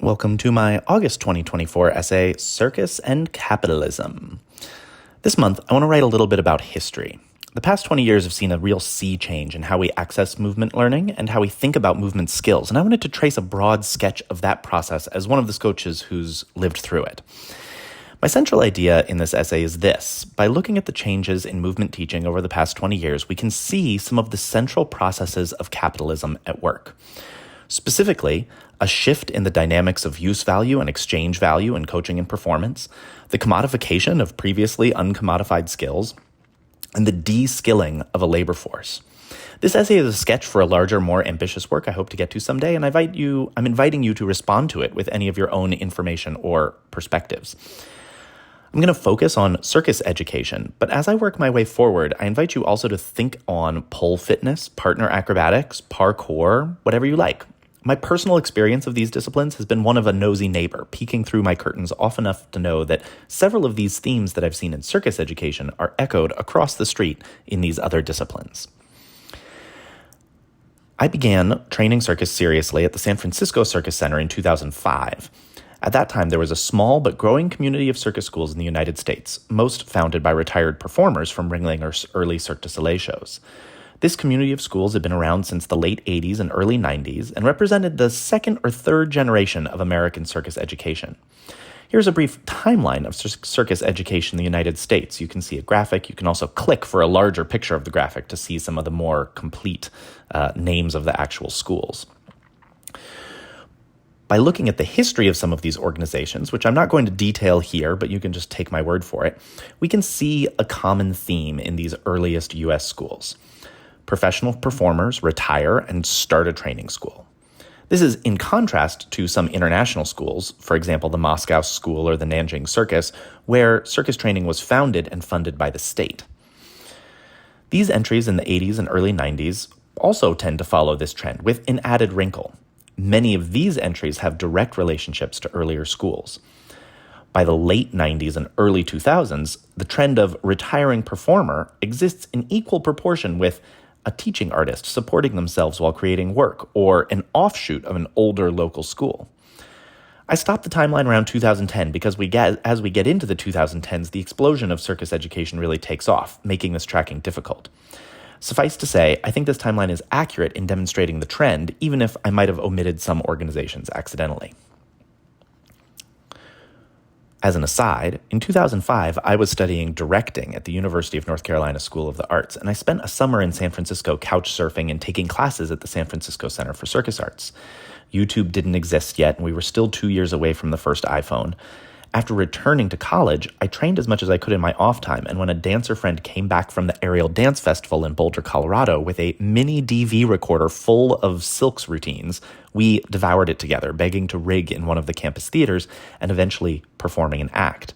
Welcome to my August 2024 essay, Circus and Capitalism. This month, I want to write a little bit about history. The past 20 years have seen a real sea change in how we access movement learning and how we think about movement skills, and I wanted to trace a broad sketch of that process as one of the coaches who's lived through it. My central idea in this essay is this. By looking at the changes in movement teaching over the past 20 years, we can see some of the central processes of capitalism at work. Specifically, a shift in the dynamics of use value and exchange value in coaching and performance, the commodification of previously uncommodified skills, and the de-skilling of a labor force. This essay is a sketch for a larger, more ambitious work I hope to get to someday, and I'm inviting you to respond to it with any of your own information or perspectives. I'm going to focus on circus education, but as I work my way forward, I invite you also to think on pole fitness, partner acrobatics, parkour, whatever you like. My personal experience of these disciplines has been one of a nosy neighbor, peeking through my curtains often enough to know that several of these themes that I've seen in circus education are echoed across the street in these other disciplines. I began training circus seriously at the San Francisco Circus Center in 2005. At that time, there was a small but growing community of circus schools in the United States, most founded by retired performers from Ringlinger's early Cirque du Soleil shows. This community of schools had been around since the late 80s and early 90s and represented the second or third generation of American circus education. Here's a brief timeline of circus education in the United States. You can see a graphic. You can also click for a larger picture of the graphic to see some of the more complete names of the actual schools. By looking at the history of some of these organizations, which I'm not going to detail here, but you can just take my word for it, we can see a common theme in these earliest U.S. schools. Professional performers retire and start a training school. This is in contrast to some international schools, for example, the Moscow School or the Nanjing Circus, where circus training was founded and funded by the state. These entries in the 80s and early 90s also tend to follow this trend, with an added wrinkle. Many of these entries have direct relationships to earlier schools. By the late 90s and early 2000s, the trend of retiring performer exists in equal proportion with a teaching artist supporting themselves while creating work, or an offshoot of an older local school. I stopped the timeline around 2010 because as we get into the 2010s, the explosion of circus education really takes off, making this tracking difficult. Suffice to say, I think this timeline is accurate in demonstrating the trend, even if I might have omitted some organizations accidentally. As an aside, in 2005, I was studying directing at the University of North Carolina School of the Arts, and I spent a summer in San Francisco couch surfing and taking classes at the San Francisco Center for Circus Arts. YouTube didn't exist yet, and we were still 2 years away from the first iPhone. After returning to college, I trained as much as I could in my off time, and when a dancer friend came back from the Aerial Dance Festival in Boulder, Colorado, with a mini DV recorder full of Silks routines, we devoured it together, begging to rig in one of the campus theaters and eventually performing an act.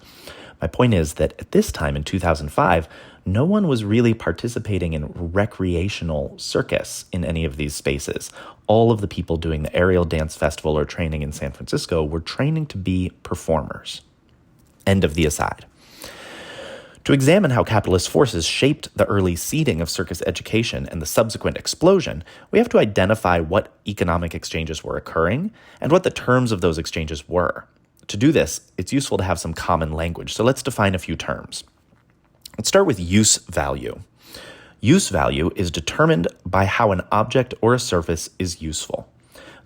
My point is that at this time in 2005, no one was really participating in recreational circus in any of these spaces. All of the people doing the Aerial Dance Festival or training in San Francisco were training to be performers. End of the aside. To examine how capitalist forces shaped the early seeding of circus education and the subsequent explosion, we have to identify what economic exchanges were occurring and what the terms of those exchanges were. To do this, it's useful to have some common language, so let's define a few terms. Let's start with use value. Use value is determined by how an object or a surface is useful.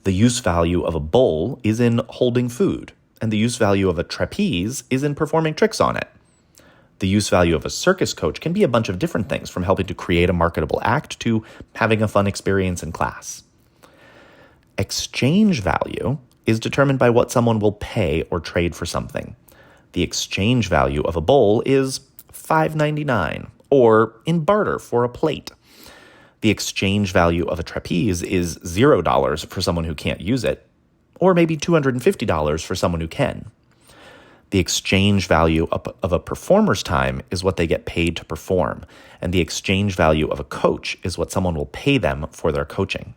The use value of a bowl is in holding food, and the use value of a trapeze is in performing tricks on it. The use value of a circus coach can be a bunch of different things, from helping to create a marketable act to having a fun experience in class. Exchange value is determined by what someone will pay or trade for something. The exchange value of a bowl is $5.99, or in barter for a plate. The exchange value of a trapeze is $0 for someone who can't use it, or maybe $250 for someone who can. The exchange value of a performer's time is what they get paid to perform, and the exchange value of a coach is what someone will pay them for their coaching.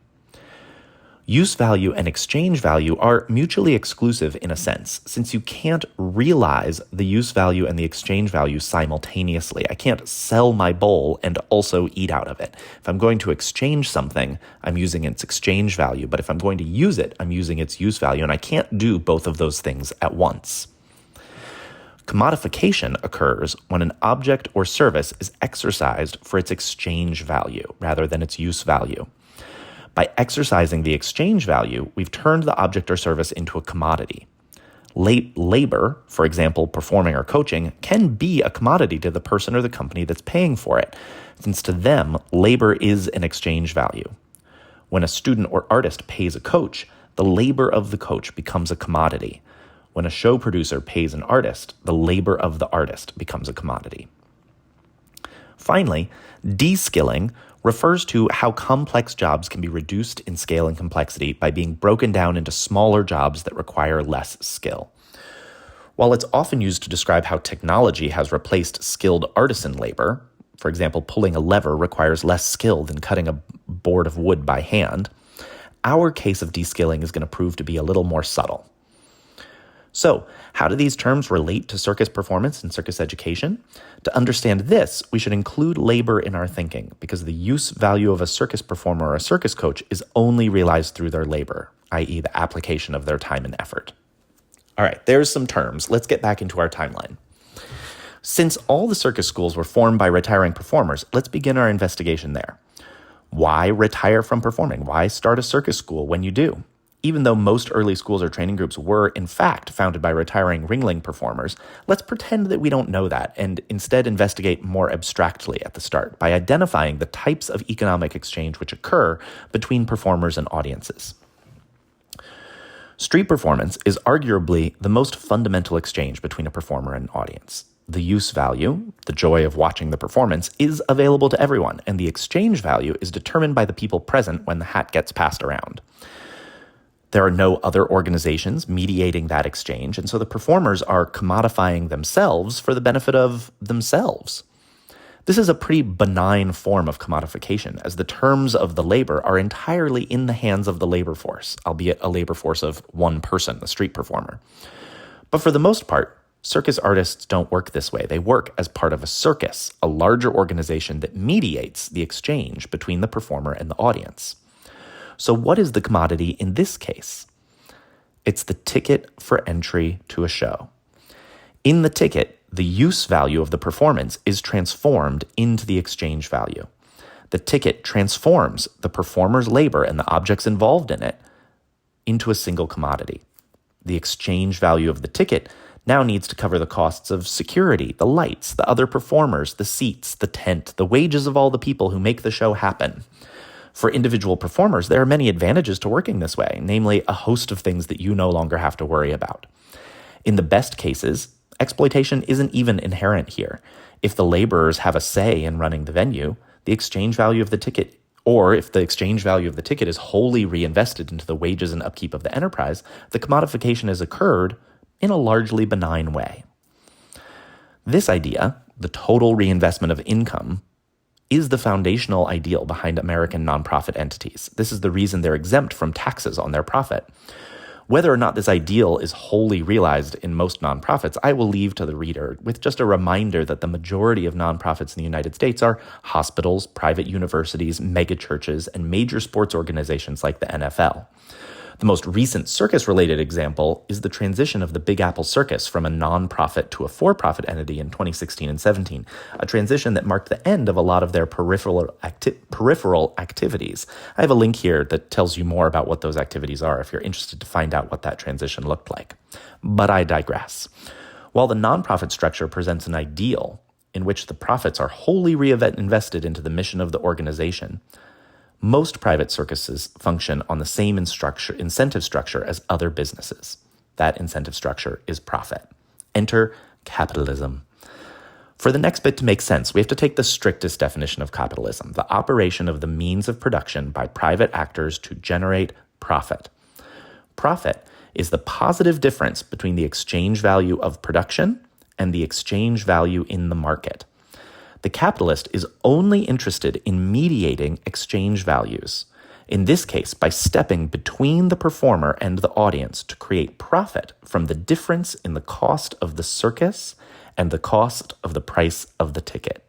Use value and exchange value are mutually exclusive in a sense, since you can't realize the use value and the exchange value simultaneously. I can't sell my bowl and also eat out of it. If I'm going to exchange something, I'm using its exchange value, but if I'm going to use it, I'm using its use value, and I can't do both of those things at once. Commodification occurs when an object or service is exercised for its exchange value rather than its use value. By exercising the exchange value, we've turned the object or service into a commodity. Labor, for example, performing or coaching, can be a commodity to the person or the company that's paying for it, since to them, labor is an exchange value. When a student or artist pays a coach, the labor of the coach becomes a commodity. When a show producer pays an artist, the labor of the artist becomes a commodity. Finally, de-skilling refers to how complex jobs can be reduced in scale and complexity by being broken down into smaller jobs that require less skill. While it's often used to describe how technology has replaced skilled artisan labor, for example, pulling a lever requires less skill than cutting a board of wood by hand, our case of de-skilling is going to prove to be a little more subtle. So, how do these terms relate to circus performance and circus education? To understand this, we should include labor in our thinking, because the use value of a circus performer or a circus coach is only realized through their labor, i.e. the application of their time and effort. All right, there's some terms. Let's get back into our timeline. Since all the circus schools were formed by retiring performers, let's begin our investigation there. Why retire from performing? Why start a circus school when you do? Even though most early schools or training groups were, in fact, founded by retiring ringling performers, let's pretend that we don't know that and instead investigate more abstractly at the start by identifying the types of economic exchange which occur between performers and audiences. Street performance is arguably the most fundamental exchange between a performer and an audience. The use value, the joy of watching the performance, is available to everyone, and the exchange value is determined by the people present when the hat gets passed around. There are no other organizations mediating that exchange, and so the performers are commodifying themselves for the benefit of themselves. This is a pretty benign form of commodification, as the terms of the labor are entirely in the hands of the labor force, albeit a labor force of one person, the street performer. But for the most part, circus artists don't work this way. They work as part of a circus, a larger organization that mediates the exchange between the performer and the audience. So what is the commodity in this case? It's the ticket for entry to a show. In the ticket, the use value of the performance is transformed into the exchange value. The ticket transforms the performer's labor and the objects involved in it into a single commodity. The exchange value of the ticket now needs to cover the costs of security, the lights, the other performers, the seats, the tent, the wages of all the people who make the show happen. For individual performers, there are many advantages to working this way, namely a host of things that you no longer have to worry about. In the best cases, exploitation isn't even inherent here. If the laborers have a say in running the venue, the exchange value of the ticket, or if the exchange value of the ticket is wholly reinvested into the wages and upkeep of the enterprise, the commodification has occurred in a largely benign way. This idea, the total reinvestment of income, is the foundational ideal behind American nonprofit entities. This is the reason they're exempt from taxes on their profit. Whether or not this ideal is wholly realized in most nonprofits, I will leave to the reader with just a reminder that the majority of nonprofits in the United States are hospitals, private universities, megachurches, and major sports organizations like the NFL. The most recent circus-related example is the transition of the Big Apple Circus from a nonprofit to a for-profit entity in 2016 and 17, a transition that marked the end of a lot of their peripheral activities. I have a link here that tells you more about what those activities are if you're interested to find out what that transition looked like. But I digress. While the nonprofit structure presents an ideal in which the profits are wholly reinvested into the mission of the organization, most private circuses function on the same incentive structure as other businesses. That incentive structure is profit. Enter capitalism. For the next bit to make sense, we have to take the strictest definition of capitalism, the operation of the means of production by private actors to generate profit. Profit is the positive difference between the exchange value of production and the exchange value in the market. The capitalist is only interested in mediating exchange values. In this case, by stepping between the performer and the audience to create profit from the difference in the cost of the circus and the cost of the price of the ticket.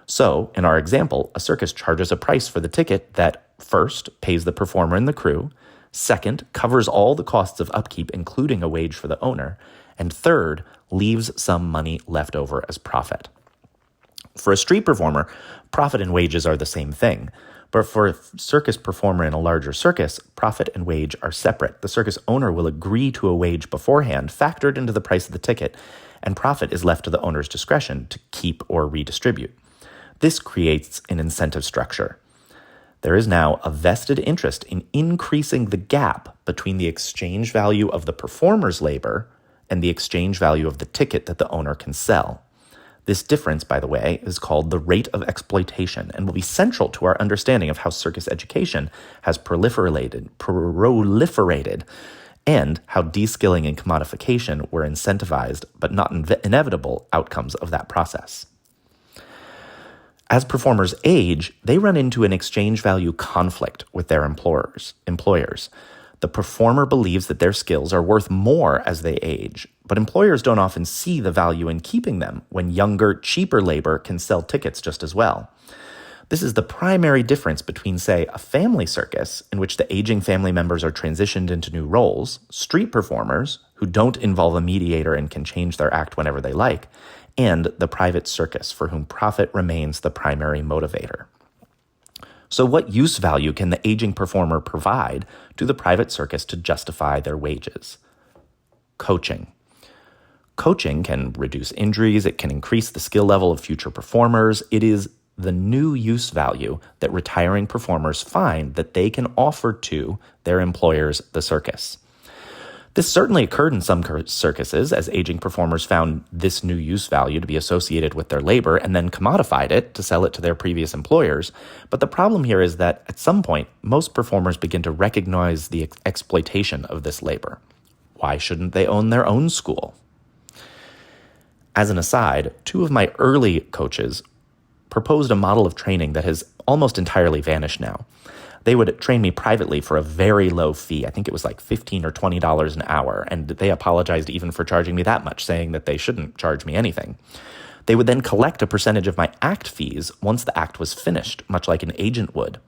So, in our example, a circus charges a price for the ticket that, first, pays the performer and the crew, second, covers all the costs of upkeep, including a wage for the owner, and third, leaves some money left over as profit. For a street performer, profit and wages are the same thing. But for a circus performer in a larger circus, profit and wage are separate. The circus owner will agree to a wage beforehand, factored into the price of the ticket, and profit is left to the owner's discretion to keep or redistribute. This creates an incentive structure. There is now a vested interest in increasing the gap between the exchange value of the performer's labor and the exchange value of the ticket that the owner can sell. This difference, by the way, is called the rate of exploitation and will be central to our understanding of how circus education has proliferated, and how de-skilling and commodification were incentivized but not inevitable outcomes of that process. As performers age, they run into an exchange value conflict with their employers. The performer believes that their skills are worth more as they age, but employers don't often see the value in keeping them when younger, cheaper labor can sell tickets just as well. This is the primary difference between, say, a family circus, in which the aging family members are transitioned into new roles, street performers, who don't involve a mediator and can change their act whenever they like, and the private circus, for whom profit remains the primary motivator. So what use value can the aging performer provide to the private circus to justify their wages? Coaching. Coaching can reduce injuries, it can increase the skill level of future performers. It is the new use value that retiring performers find that they can offer to their employers, the circus. This certainly occurred in some circuses, as aging performers found this new use value to be associated with their labor and then commodified it to sell it to their previous employers. But the problem here is that at some point, most performers begin to recognize the exploitation of this labor. Why shouldn't they own their own school? As an aside, two of my early coaches proposed a model of training that has almost entirely vanished now. They would train me privately for a very low fee. I think it was like $15 or $20 an hour, and they apologized even for charging me that much, saying that they shouldn't charge me anything. They would then collect a percentage of my act fees once the act was finished, much like an agent would.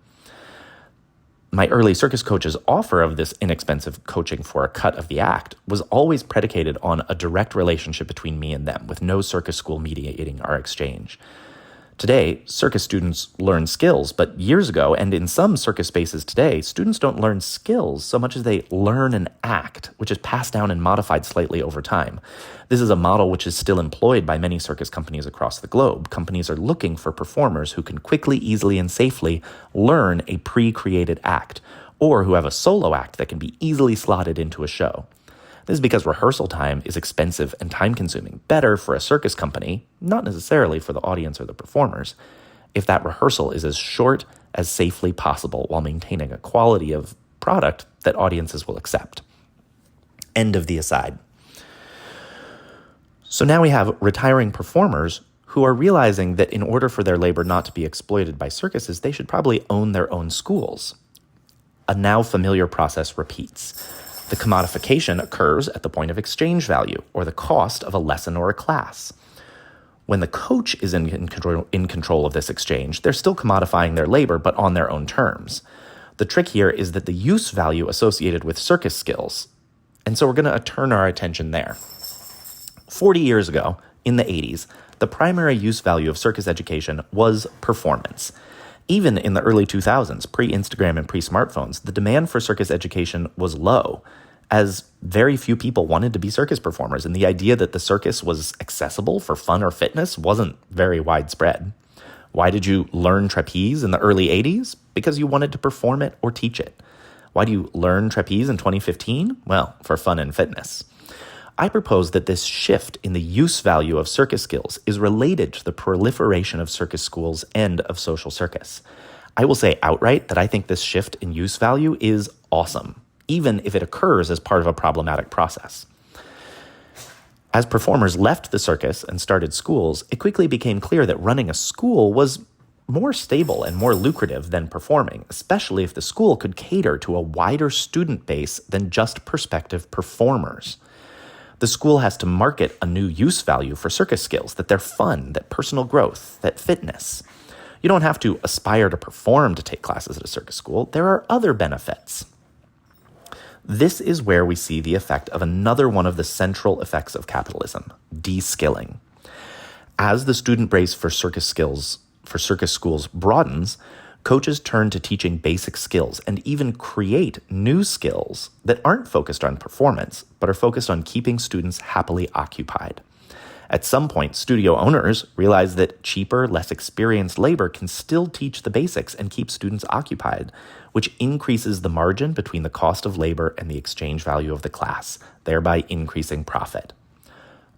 My early circus coach's offer of this inexpensive coaching for a cut of the act was always predicated on a direct relationship between me and them, with no circus school mediating our exchange. Today, circus students learn skills, but years ago, and in some circus spaces today, students don't learn skills so much as they learn an act, which is passed down and modified slightly over time. This is a model which is still employed by many circus companies across the globe. Companies are looking for performers who can quickly, easily, and safely learn a pre-created act, or who have a solo act that can be easily slotted into a show. This is because rehearsal time is expensive and time-consuming. Better for a circus company, not necessarily for the audience or the performers, if that rehearsal is as short as safely possible while maintaining a quality of product that audiences will accept. End of the aside. So now we have retiring performers who are realizing that in order for their labor not to be exploited by circuses, they should probably own their own schools. A now familiar process repeats. The commodification occurs at the point of exchange value, or the cost of a lesson or a class. When the coach is in control of this exchange, they're still commodifying their labor, but on their own terms. The trick here is that the use value associated with circus skills. And so we're going to turn our attention there. 40 years ago, in the 80s, the primary use value of circus education was performance. Even in the early 2000s, pre-Instagram and pre-smartphones, the demand for circus education was low, as very few people wanted to be circus performers, and the idea that the circus was accessible for fun or fitness wasn't very widespread. Why did you learn trapeze in the early 80s? Because you wanted to perform it or teach it. Why do you learn trapeze in 2015? Well, for fun and fitness. I propose that this shift in the use value of circus skills is related to the proliferation of circus schools and of social circus. I will say outright that I think this shift in use value is awesome, even if it occurs as part of a problematic process. As performers left the circus and started schools, it quickly became clear that running a school was more stable and more lucrative than performing, especially if the school could cater to a wider student base than just prospective performers. The school has to market a new use value for circus skills, that they're fun, that personal growth, that fitness. You don't have to aspire to perform to take classes at a circus school. There are other benefits. This is where we see the effect of another one of the central effects of capitalism, de-skilling. As the student base for circus schools broadens, coaches turn to teaching basic skills and even create new skills that aren't focused on performance, but are focused on keeping students happily occupied. At some point, studio owners realize that cheaper, less experienced labor can still teach the basics and keep students occupied, which increases the margin between the cost of labor and the exchange value of the class, thereby increasing profit.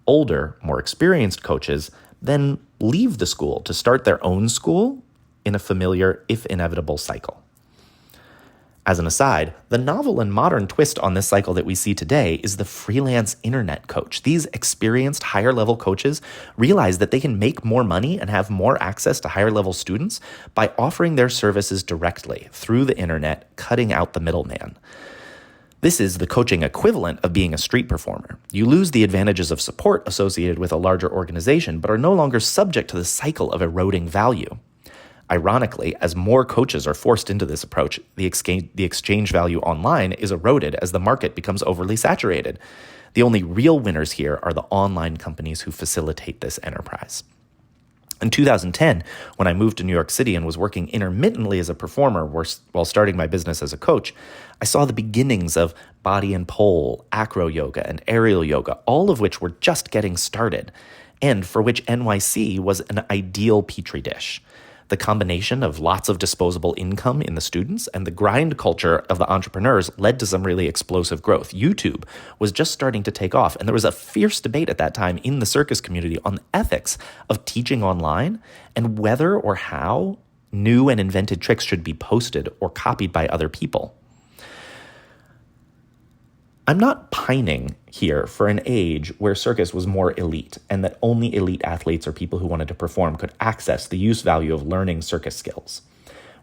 Older, more experienced coaches then leave the school to start their own school in a familiar, if inevitable, cycle. As an aside, the novel and modern twist on this cycle that we see today is the freelance internet coach. These experienced higher-level coaches realize that they can make more money and have more access to higher-level students by offering their services directly through the internet, cutting out the middleman. This is the coaching equivalent of being a street performer. You lose the advantages of support associated with a larger organization, but are no longer subject to the cycle of eroding value. Ironically, as more coaches are forced into this approach, the exchange value online is eroded as the market becomes overly saturated. The only real winners here are the online companies who facilitate this enterprise. In 2010, when I moved to New York City and was working intermittently as a performer while starting my business as a coach, I saw the beginnings of body and pole, acro yoga, and aerial yoga, all of which were just getting started, and for which NYC was an ideal petri dish. The combination of lots of disposable income in the students and the grind culture of the entrepreneurs led to some really explosive growth. YouTube was just starting to take off, and there was a fierce debate at that time in the circus community on the ethics of teaching online and whether or how new and invented tricks should be posted or copied by other people. I'm not pining here for an age where circus was more elite and that only elite athletes or people who wanted to perform could access the use value of learning circus skills.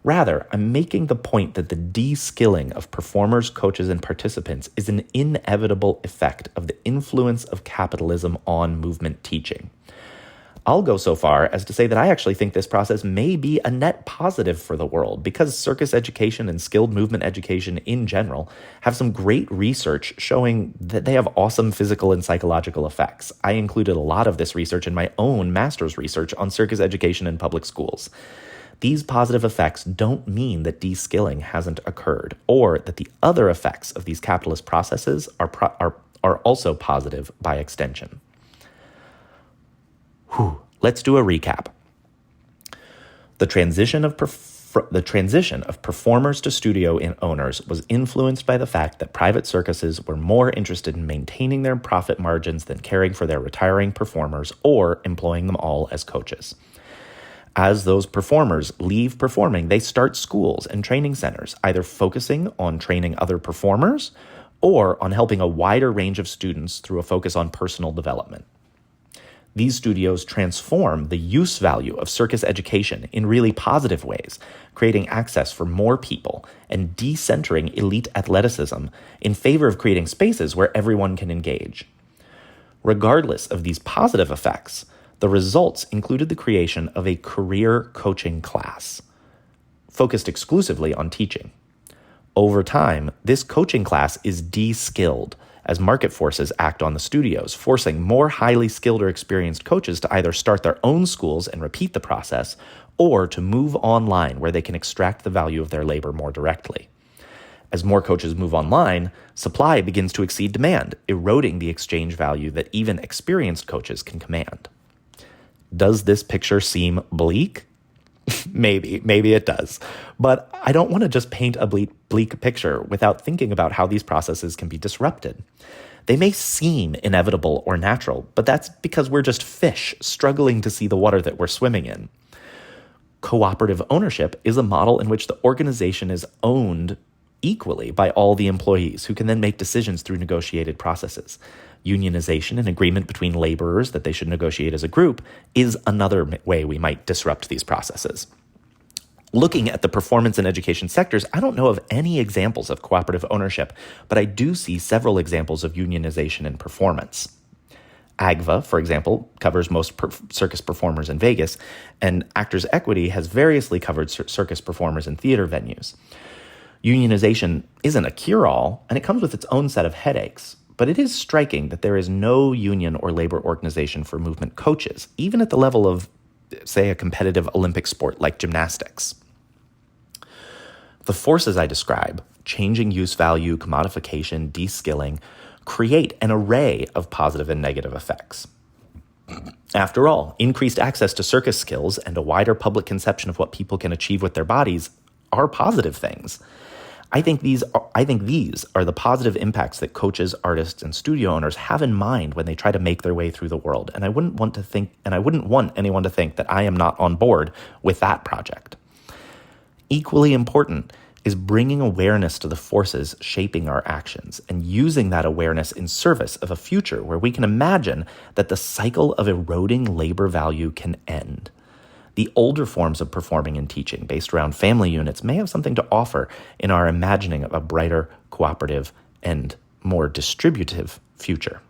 Rather, I'm making the point that the de-skilling of performers, coaches, and participants is an inevitable effect of the influence of capitalism on movement teaching. I'll go so far as to say that I actually think this process may be a net positive for the world because circus education and skilled movement education in general have some great research showing that they have awesome physical and psychological effects. I included a lot of this research in my own master's research on circus education in public schools. These positive effects don't mean that de-skilling hasn't occurred or that the other effects of these capitalist processes are also positive by extension. Let's do a recap. The transition of performers to studio owners was influenced by the fact that private circuses were more interested in maintaining their profit margins than caring for their retiring performers or employing them all as coaches. As those performers leave performing, they start schools and training centers, either focusing on training other performers or on helping a wider range of students through a focus on personal development. These studios transform the use value of circus education in really positive ways, creating access for more people and decentering elite athleticism in favor of creating spaces where everyone can engage. Regardless of these positive effects, the results included the creation of a career coaching class, focused exclusively on teaching. Over time, this coaching class is de-skilled as market forces act on the studios, forcing more highly skilled or experienced coaches to either start their own schools and repeat the process, or to move online where they can extract the value of their labor more directly. As more coaches move online, supply begins to exceed demand, eroding the exchange value that even experienced coaches can command. Does this picture seem bleak? Maybe it does. But I don't want to just paint a bleak picture without thinking about how these processes can be disrupted. They may seem inevitable or natural, but that's because we're just fish struggling to see the water that we're swimming in. Cooperative ownership is a model in which the organization is owned equally by all the employees who can then make decisions through negotiated processes. Unionization and agreement between laborers that they should negotiate as a group is another way we might disrupt these processes. Looking at the performance and education sectors, I don't know of any examples of cooperative ownership, but I do see several examples of unionization in performance. AGVA, for example, covers most circus performers in Vegas, and Actors Equity has variously covered circus performers in theater venues. Unionization isn't a cure-all, and it comes with its own set of headaches, but it is striking that there is no union or labor organization for movement coaches, even at the level of, say, a competitive Olympic sport like gymnastics. The forces I describe, changing use value, commodification, de-skilling, create an array of positive and negative effects. After all, increased access to circus skills and a wider public conception of what people can achieve with their bodies are positive things. I think these are the positive impacts that coaches, artists, and studio owners have in mind when they try to make their way through the world. And I wouldn't want anyone to think that I am not on board with that project. Equally important is bringing awareness to the forces shaping our actions and using that awareness in service of a future where we can imagine that the cycle of eroding labor value can end. The older forms of performing and teaching based around family units may have something to offer in our imagining of a brighter, cooperative, and more distributive future.